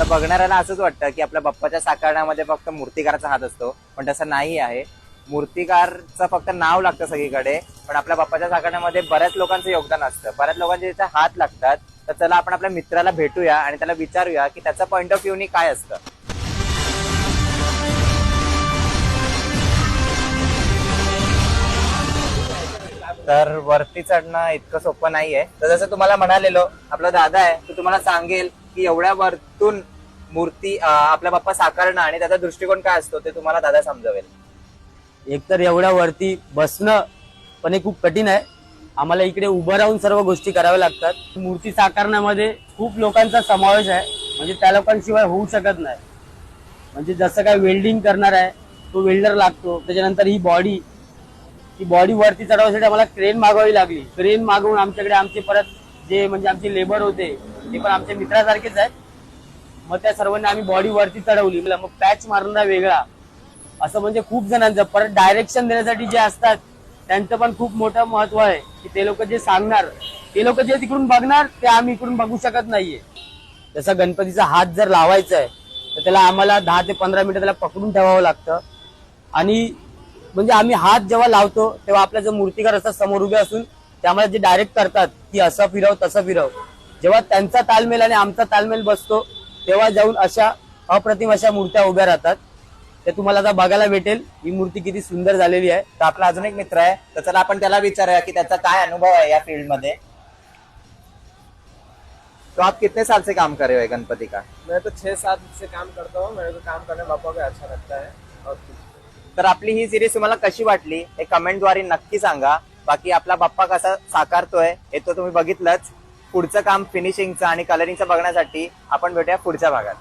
तर बघणाऱ्याला असंच वाटतं की आपल्या बाप्पाच्या साकारण्यामध्ये फक्त मूर्तिकाराचा हात असतो, पण तसं नाही आहे. मूर्तिकारचं फक्त नाव लागतं सगळीकडे, पण आपल्या बाप्पाच्या साकारण्यामध्ये बऱ्याच लोकांचं योगदान असतं, बऱ्याच लोकांचे त्याचे हात लागतात. तर चला आपण आपल्या मित्राला भेटूया आणि त्याला विचारूया की त्याचा पॉइंट ऑफ व्ह्यूनी काय असतं. तर वरती चढणं इतकं सोपं नाहीये. तर जसं तुम्हाला म्हणालेलो, आपला दादा आहे तो तुम्हाला सांगेल की एवढ्या वरतून मूर्ती आपला बाप्पा साकारणं आणि त्याचा दृष्टिकोन काय असतो ते तुम्हाला दादा समजावेल. एकतर एवढ्या वरती बसणं पण हे खूप कठीण आहे. आम्हाला इकडे उभं राहून सर्व गोष्टी कराव्या लागतात. मूर्ती साकारण्यामध्ये खूप लोकांचा समावेश आहे, म्हणजे त्या लोकांशिवाय होऊ शकत नाही. म्हणजे जसं काय वेल्डिंग करणार आहे तो वेल्डर लागतो. त्याच्यानंतर ही बॉडी वरती चढवण्यासाठी आम्हाला क्रेन मागवावी लागली. क्रेन मागवून आमच्याकडे आमचे परत जे म्हणजे आमचे लेबर होते ते पण आमच्या मित्रासारखेच आहेत. मग त्या सर्वांनी आम्ही बॉडी वरती चढवली. मग पॅच मारणारा वेगळा, असं म्हणजे खूप जणांचं. परत डायरेक्शन देण्यासाठी जे असतात त्यांचं पण खूप मोठं महत्व आहे की ते लोक जे सांगणार, ते लोक जे तिकडून बघणार ते आम्ही इकडून बघू शकत नाहीये. जसा गणपतीचा हात जर लावायचा आहे तर त्याला आम्हाला 10 ते 15 मिनिटं त्याला पकडून ठेवावं लागतं. आणि म्हणजे आम्ही हात जेव्हा लावतो तेव्हा आपल्या जो मूर्तिकार असतात समोर उभे असून ते आम्हाला जे डायरेक्ट करतात की असं फिरव तसं फिरव, जेव्हा त्यांचा तालमेल आणि आमचा तालमेल बसतो तेव्हा जाऊन अशा अप्रतिम अशा मूर्त्या उभ्या राहतात. ते तुम्हाला आता बघायला भेटेल ही मूर्ती किती सुंदर झालेली आहे. तर आपला अजून एक मित्र आहे, तर चला आपण त्याला विचारूया की त्याचा काय अनुभव है या फील्ड मध्ये. तो आप कितने साल से काम कर रहे हो गणपति का? मैं तो 6-7 से काम करता हूँ। मेरे को काम करने पापा को अच्छा लगता है। और तर आपली ही सिरीज तुम्हाला कशी वाटली हे कमेंटद्वारे नक्की सांगा. बाकी आपला बाप्पा कसा साकारतोय हे तो तुम्ही बघितलंच. पुढचं काम फिनिशिंगचं आणि कलरिंगचं बघण्यासाठी आपण भेटूया पुढच्या भागात.